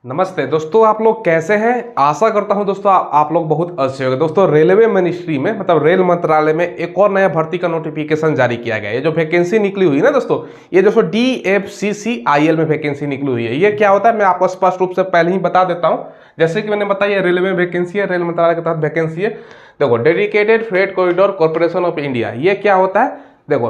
नमस्ते दोस्तों, आप लोग कैसे हैं। आशा करता हूं दोस्तों आप लोग बहुत अच्छे होंगे। दोस्तों रेलवे मिनिस्ट्री में मतलब रेल मंत्रालय में एक और नया भर्ती का नोटिफिकेशन जारी किया गया है। ये जो वैकेंसी निकली हुई है ना दोस्तों, ये दोस्तों DFCCIL में वैकेंसी निकली हुई है। ये क्या होता है मैं आपको स्पष्ट रूप से पहले ही बता देता हूँ। जैसे कि मैंने बताया रेलवे में वैकेंसी है, रेल मंत्रालय के तहत वैकेंसी है। देखो, dedicated freight corridor corporation of India, ये क्या होता है। देखो,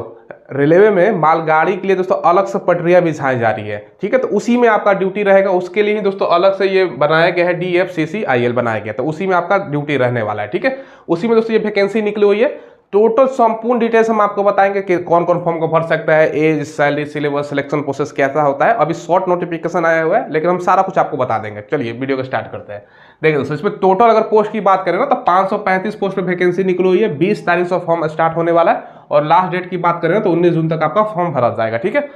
रेलवे में मालगाड़ी के लिए दोस्तों अलग से पटरियां बिछाई जा रही है, ठीक है। तो उसी में आपका ड्यूटी रहेगा। उसके लिए ही दोस्तों अलग से ये बनाया गया है, DFCCIL बनाया गया, तो उसी में आपका ड्यूटी रहने वाला है, ठीक है। उसी में दोस्तों ये वैकेंसी निकली हुई है। टोटल संपूर्ण डिटेल्स हम आपको बताएंगे कि कौन कौन फॉर्म को भर सकता है, age, salary, syllabus, selection process कैसा होता है। अभी शॉर्ट नोटिफिकेशन आया हुआ है, लेकिन हम सारा कुछ आपको बता देंगे। चलिए वीडियो को स्टार्ट करते हैं। देखिए दोस्तों, इसमें टोटल अगर पोस्ट की बात करें ना तो 535 पोस्ट पे वैकेंसी निकली हुई है। 20 तारीख से फॉर्म स्टार्ट होने वाला है और लास्ट डेट की बात करें तो 19 जून तक आपका फॉर्म भरा जाएगा, ठीक है।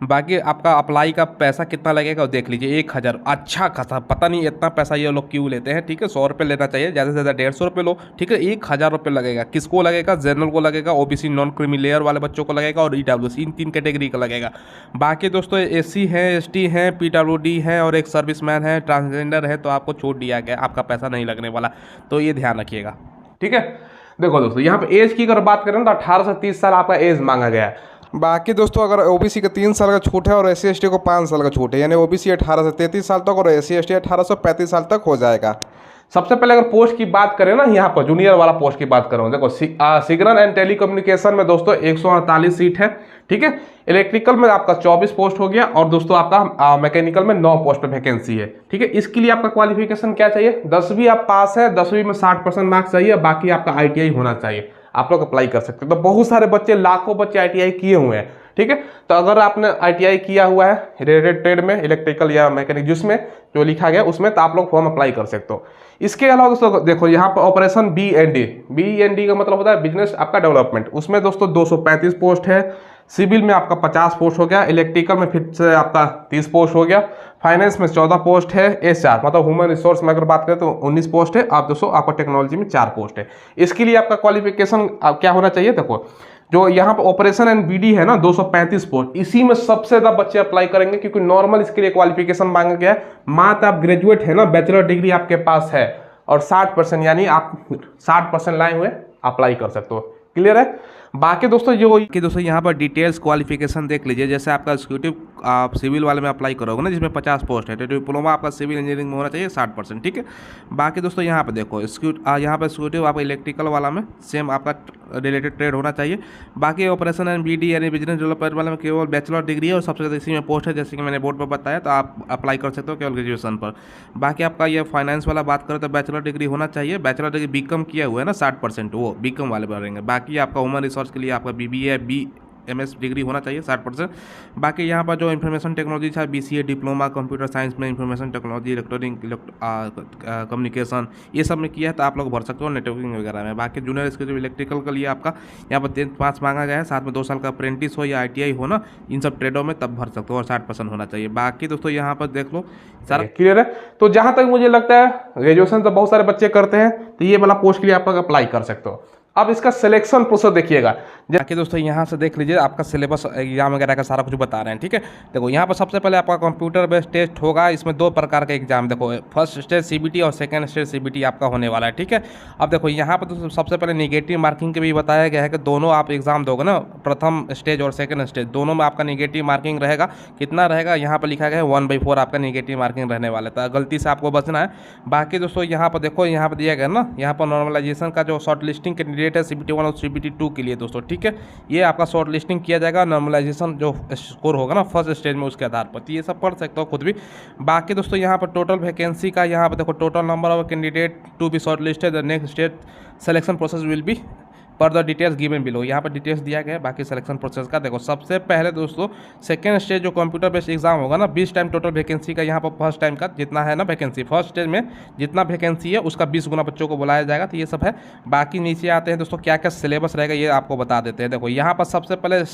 बाकी आपका अप्लाई का पैसा कितना लगेगा वो देख लीजिए। 1000, अच्छा खासा, पता नहीं इतना पैसा ये लोग क्यों लेते हैं, ठीक है। 100 रुपये लेना चाहिए, ज़्यादा से ज़्यादा 150 रुपये लो, ठीक है। 1000 रुपये लगेगा। किसको लगेगा? जनरल को लगेगा, OBC नॉन क्रीमी लेयर वाले बच्चों को लगेगा और EWC, इन 3 कैटेगरी का लगेगा। बाकी दोस्तों SC हैं, ST हैं, PWD हैं और एक सर्विसमैन है, ट्रांसजेंडर है, तो आपको छूट दिया गया, आपका पैसा नहीं लगने वाला, तो ये ध्यान रखिएगा, ठीक है। देखो दोस्तों, यहाँ पे एज की अगर बात करें तो 18 से 30 साल आपका एज मांगा गया है। बाकी दोस्तों अगर OBC का 3 साल का छूट है और SC ST को 5 साल का छूट है, यानी OBC 18 से 33 साल तक और SC ST 18 से 35 साल तक हो जाएगा। सबसे पहले अगर पोस्ट की बात करें ना, यहाँ पर जूनियर वाला पोस्ट की बात करूँ, देखो सिग्नल एंड टेलीकम्युनिकेशन में दोस्तों 148 सीट है, ठीक है। इलेक्ट्रिकल में आपका 24 पोस्ट हो गया और दोस्तों आपका मैकेनिकल में 9 पोस्ट पे वैकेंसी है, ठीक है। इसके लिए आपका क्वालिफिकेशन क्या चाहिए? 10वीं आप पास है, 10वीं में 60% मार्क्स चाहिए, बाकी आपका ITI होना चाहिए, आप लोग अप्लाई कर सकते हैं। तो बहुत सारे बच्चे, लाखों बच्चे ITI किए हुए हैं, ठीक है। तो अगर आपने ITI किया हुआ है रिलेटेड ट्रेड में, इलेक्ट्रिकल या मैकेनिक, जिसमें जो लिखा गया उसमें, तो आप लोग फॉर्म अप्लाई कर सकते हो। इसके अलावा दोस्तों देखो, यहाँ पर ऑपरेशन BND का मतलब होता है बिजनेस आपका डेवलपमेंट, उसमें दोस्तों 235 पोस्ट है। सिविल में आपका 50 पोस्ट हो गया, इलेक्ट्रिकल में फिर से आपका 30 पोस्ट हो गया, फाइनेंस में 14 पोस्ट है, HR मतलब ह्यूमन रिसोर्स में अगर बात करें तो 19 पोस्ट है। आप दोस्तों आपका टेक्नोलॉजी में 4 पोस्ट है। इसके लिए आपका क्वालिफिकेशन क्या होना चाहिए? देखो, जो यहाँ पर ऑपरेशन एंड BD है ना, 235 पोस्ट, इसी में सबसे ज्यादा बच्चे अप्लाई करेंगे, क्योंकि नॉर्मल इसके लिए क्वालिफिकेशन मांगा गया है। मात्र आप ग्रेजुएट है ना, बैचलर डिग्री आपके पास है और 60% यानी आप 60% लाए हुए अप्लाई कर सकते हो। क्लियर है? बाकी दोस्तों दोस्तों यहाँ पर डिटेल्स क्वालिफिकेशन देख लीजिए। जैसे आपका एग्जीक्यूटिव आप सिविल वाले में अप्लाई करोगे ना, जिसमें 50 पोस्ट है, तो डिप्लोमा आपका सिविल इंजीनियरिंग में होना चाहिए 60%, ठीक है। बाकी दोस्तों यहाँ पे देखो, यहाँ पर एग्जीक्यूटिव आपका इलेक्ट्रिकल वाला में सेम आपका रिलेटेड ट्रेड होना चाहिए। बाकी ऑपरेशन एंड BD यानी बिजनेस डेवलपमेंट वाले में केवल बैचलर डिग्री है और सबसे ज़्यादा इसी में पोस्ट है, जैसे कि मैंने बोर्ड पर बताया, तो आप अप्लाई कर सकते हो केवल ग्रेजुएशन पर। बाकी आपका ये फाइनेंस वाला बात करें तो बैचलर डिग्री होना चाहिए। बैचलर डिग्री BCom किया हुआ है ना 60%, वो BCom वाले बढ़ेंगे। बाकी आपका ह्यूमन रिसोर्स के लिए आपका BBA BMS डिग्री होना चाहिए 60%। बाकी यहाँ पर जो इन्फॉर्मेशन टेक्नोलॉजी था, BCA डिप्लोमा कंप्यूटर साइंस में, इन्फॉर्मेशन टेक्नोलॉजी, इलेक्ट्रॉनिक कम्युनिकेशन, ये सब में किया है, तो आप लोग भर सकते हो नेटवर्किंग वगैरह में। बाकी जूनियर इसके जो इलेक्ट्रिकल के लिए आपका यहाँ पर 10 पास मांगा गया है, साथ में 2 साल का अप्रेंटिस हो या ITI हो ना, इन सब ट्रेडों में तब भर सकते हो और 60% होना चाहिए। बाकी दोस्तों यहाँ पर देख लो, सारा क्लियर है। तो जहाँ तक मुझे लगता है ग्रेजुएशन तो बहुत सारे बच्चे करते हैं, तो ये वाला पोस्ट के लिए आप लोग अप्लाई कर सकते हो। अब इसका सिलेक्शन प्रोसेस देखिएगा। जाके दोस्तों यहाँ से देख लीजिए, आपका सिलेबस एग्जाम वगैरह का सारा कुछ बता रहे हैं, ठीक है। देखो यहाँ पर सबसे पहले आपका कंप्यूटर बेस्ड टेस्ट होगा। इसमें 2 प्रकार का एग्जाम, देखो फर्स्ट स्टेज CBT और सेकंड स्टेज CBT आपका होने वाला है, ठीक है। अब देखो यहाँ पर तो सबसे पहले निगेटिव मार्किंग के भी बताया गया है कि दोनों आप एग्जाम दोगे ना, प्रथम स्टेज और सेकंड स्टेज, दोनों में आपका निगेटिव मार्किंग रहेगा। कितना रहेगा? यहाँ पर लिखा गया है 1/4 आपका निगेटिव मार्किंग रहने वाला है, तो गलती से आपको बचना है। बाकी दोस्तों यहाँ पर देखो, यहाँ पर दिया गया ना, यहाँ पर नॉर्मलाइजेशन का जो शॉर्ट लिस्टिंग कैंडिडेट है CBT 1 और CBT 2 के लिए दोस्तों, ठीक है, ये आपका शॉर्ट लिस्टिंग किया जाएगा। नॉर्मलाइजेशन जो स्कोर होगा ना फर्स्ट स्टेज में, उसके आधार पर, तो ये सब पढ़ सकते हो खुद भी। बाकी दोस्तों यहाँ पर टोटल वैकेंसी का, यहाँ पर देखो total number of candidate to be shortlisted, the next stage selection process will be per the details given below, यहाँ पर डिटेल्स दिया गया है। बाकी सिलेक्शन प्रोसेस का देखो, सबसे पहले दोस्तों सेकंड स्टेज जो कंप्यूटर बेस्ड एग्जाम होगा ना, 20 टाइम टोटल वैकेंसी का, यहाँ पर फर्स्ट टाइम का जितना है ना वैकेंसी, फर्स्ट स्टेज में जितना वैकेंसी है उसका 20 गुना बच्चों को बुलाया जाएगा, तो ये सब है। बाकी नीचे आते हैं दोस्तों, क्या क्या सिलेबस रहेगा ये आपको बता देते हैं। देखो यहाँ पर सबसे पहले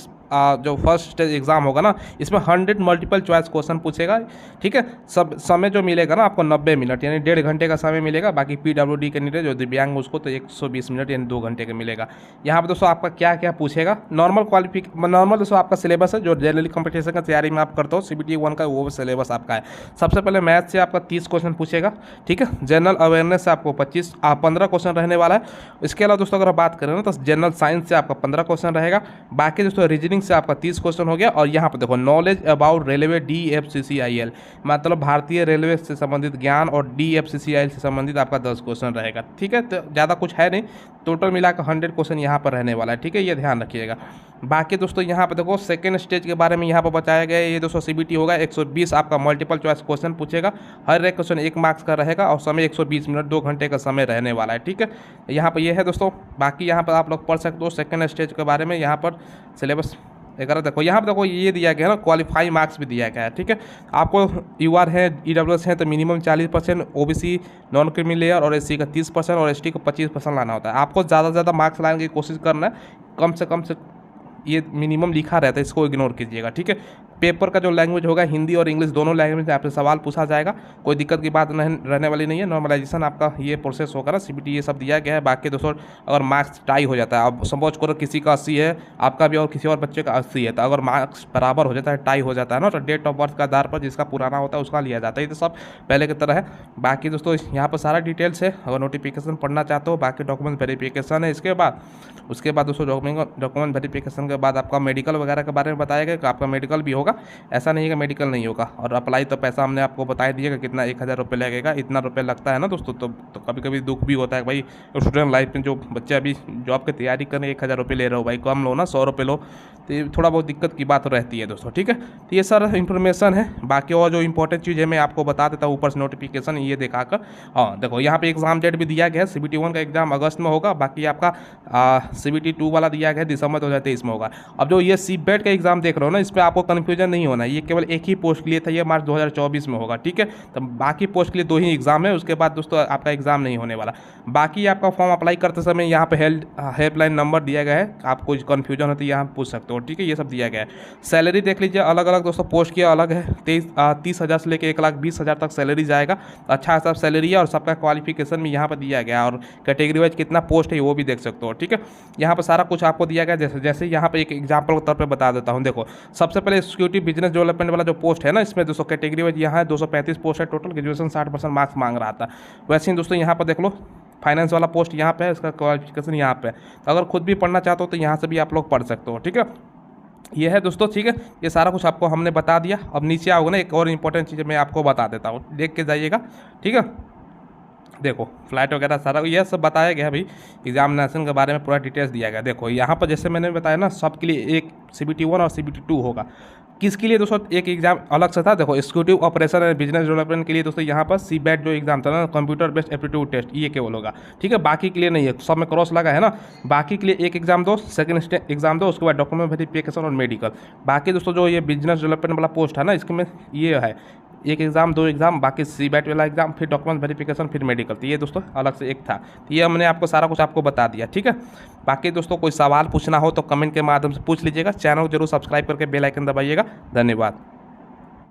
जो फर्स्ट स्टेज एग्जाम होगा ना, इसमें 100 मल्टीपल चॉइस क्वेश्चन पूछेगा, ठीक है। सब समय जो मिलेगा ना आपको 90 मिनट यानी 1.5 घंटे का समय मिलेगा। बाकी PWD कैंडिडेट जो दिव्यांग उसको तो 120 मिनट यानी 2 घंटे का मिलेगा। यहाँ पर दोस्तों आपका क्या क्या पूछेगा, नॉर्मल दोस्तों आपका सिलेबस है जो जनरली कंपटीशन की तैयारी में आप करते हो, CBT 1 का वो सिलेबस आपका है। सबसे पहले मैथ से आपका 30 क्वेश्चन पूछेगा, ठीक है। जनरल अवेयरनेस से आपको 15 क्वेश्चन रहने वाला है। इसके अलावा दोस्तों अगर बात करें ना तो जनरल साइंस से आपका 15 क्वेश्चन रहेगा। बाकी दोस्तों रीजनिंग से आपका 30 क्वेश्चन हो गया। और यहाँ पर देखो नॉलेज अबाउट रेलवे DFCCIL, मतलब भारतीय रेलवे से संबंधित ज्ञान, और DFCCIL से संबंधित आपका 10 क्वेश्चन रहेगा, ठीक है। तो ज़्यादा कुछ है नहीं, टोटल मिलाकर 100 क्वेश्चन यहाँ पर रहने वाला है, ठीक है, ये ध्यान रखिएगा। बाकी दोस्तों यहाँ पर देखो सेकेंड स्टेज के बारे में यहाँ पर बताया गया है। ये दोस्तों CBT होगा, 120 आपका मल्टीपल चॉइस क्वेश्चन पूछेगा, हर एक क्वेश्चन 1 मार्क्स का रहेगा, और समय 120 मिनट 2 घंटे का समय रहने वाला है, ठीक है। यहाँ पर ये है दोस्तों। बाकी यहाँ पर आप लोग पढ़ सकते हो सेकेंड स्टेज के बारे में। यहाँ पर सिलेबस वगैरह देखो, यहाँ पर देखो ये दिया गया है ना, क्वालिफाइंग मार्क्स भी दिया गया है, ठीक है। आपको UR है, EWS है तो minimum 40%, OBC non creamy layer और SC का 30% और ST को 25% लाना होता है। आपको ज़्यादा से ज़्यादा मार्क्स लाने की कोशिश करना है, कम से ये मिनिमम लिखा रहता है, इसको इग्नोर कीजिएगा, ठीक है। पेपर का जो लैंग्वेज होगा हिंदी और इंग्लिश दोनों लैंग्वेज में आपसे सवाल पूछा जाएगा, कोई दिक्कत की बात नहीं रहने वाली नहीं है। नॉर्मलाइजेशन आपका ये प्रोसेस होगा ना, CBT ये सब दिया गया है। बाकी दोस्तों अगर मार्क्स टाई हो जाता है, अब सपोज करो किसी का 80 है, आपका भी और किसी और बच्चे का 80 है, तो अगर मार्क्स बराबर हो जाता है, टाई हो जाता है ना, तो डेट ऑफ बर्थ का आधार पर जिसका पुराना होता है उसका लिया जाता है। ये तो सब पहले की तरह है। बाकी दोस्तों यहाँ पर सारा डिटेल्स है, अगर नोटिफिकेशन पढ़ना चाहते हो। बाकी डॉक्यूमेंट वेरिफिकेशन है उसके बाद दोस्तों डॉक्यूमेंट वेरिफिकेशन के बाद आपका मेडिकल वगैरह के बारे में बताया गया कि आपका मेडिकल भी होगा, ऐसा नहीं है कि मेडिकल नहीं होगा। और अप्लाई तो पैसा हमने आपको बता दिया कितना 1000 रुपये लगेगा, इतना रुपये लगता है ना दोस्तों। तो कभी कभी दुख भी होता है भाई, स्टूडेंट लाइफ में जो बच्चे अभी जॉब की तैयारी करें 1000 रुपये ले रहे हो भाई, कम लो ना, 100 रुपये लो, तो ये थोड़ा बहुत दिक्कत की बात रहती है दोस्तों, ठीक है। तो ये सारा इन्फॉर्मेशन है। बाकी और जो इंपॉर्टेंट चीज़ है मैं आपको बता देता हूँ ऊपर से नोटिफिकेशन ये दिखाकर। हाँ देखो यहाँ पे एग्जाम डेट भी दिया गया है, CBT 1 का एग्जाम अगस्त में होगा, बाकी आपका CBT 2 वाला दिया गया है दिसंबर 2023 में होगा। अब जो ये CBET का एग्जाम देख रहे हो ना, इस पर आपको कन्फ्यूजन नहीं होना है, ये केवल एक ही पोस्ट के लिए था, ये मार्च 2024 में होगा, ठीक है। तो बाकी पोस्ट के लिए 2 ही एग्जाम है, उसके बाद दोस्तों आपका एग्जाम नहीं होने वाला। बाकी आपका फॉर्म अप्लाई करते समय यहाँ पे हेल्पलाइन नंबर दिया गया है, आप कुछ कन्फ्यूजन होती है यहाँ पूछ सकते हो, ठीक है। ये सब दिया गया है। सैलरी देख लीजिए अलग अलग दोस्तों, पोस्ट की अलग है, 30,000 से लेकर 1,20,000 तक सैलरी जाएगा, अच्छा सब सैलरी है। और सबका क्वालिफिकेशन भी यहाँ पर दिया गया है, और कैटेगरी वाइज कितना पोस्ट है वो भी देख सकते हो, ठीक है। यहाँ पर सारा कुछ आपको दिया गया, जैसे यहाँ पर एक एग्जाम्पल के तौर पर बता देता हूँ। देखो सबसे पहले एक्जीक्यूटिव बिजनेस डेवलपमेंट वाला जो पोस्ट है ना, इसमें दोस्तों कैटेगरी वाइज यहाँ है 235 पोस्ट है टोटल, ग्रेजुएशन 60% मार्क्स मांग रहा था। वैसे ही दोस्तों यहाँ पर देख लो फाइनेंस वाला पोस्ट यहाँ पे है, इसका क्वालिफिकेशन यहाँ पे है। तो अगर खुद भी पढ़ना चाहते हो तो यहाँ से भी आप लोग पढ़ सकते हो, ठीक है। ये है दोस्तों, ठीक है। ये सारा कुछ आपको हमने बता दिया। अब नीचे आओगे ना, एक और इंपॉर्टेंट चीज़ मैं आपको बता देता हूँ, देख के जाइएगा, ठीक है। देखो फ्लाइट वगैरह सारा ये सब बताया गया भाई, एग्जामिनेशन के बारे में पूरा डिटेल्स दिया गया। देखो यहाँ पर जैसे मैंने बताया ना, सबके लिए एक CBT 1 और CBT 2 होगा। किसके लिए दोस्तों एक एग्जाम अलग से था, देखो executive operation and business development के लिए दोस्तों यहाँ पर CBET जो एग्जाम था ना, कंप्यूटर बेस्ड एप्टीट्यूड टेस्ट, ये केवल होगा, ठीक है। बाकी के लिए नहीं है, सब में क्रॉस लगा है ना। बाकी के लिए एक एग्जाम दो, सेकंड एग्जाम दो, उसके बाद डॉक्यूमेंट वेरिफिकेशन और मेडिकल। बाकी दोस्तों जो ये बिजनेस डेवलपमेंट वाला पोस्ट है ना, इसमें ये है एक एग्जाम 2 एग्जाम, बाकी CBET वाला एग्जाम, फिर डॉक्यूमेंट वेरिफिकेशन, फिर मेडिकल। तो ये दोस्तों अलग से एक था। तो ये हमने आपको सारा कुछ आपको बता दिया, ठीक है। बाकी दोस्तों कोई सवाल पूछना हो तो कमेंट के माध्यम से पूछ लीजिएगा। चैनल को जरूर सब्सक्राइब करके बेल आइकन दबाइएगा। धन्यवाद।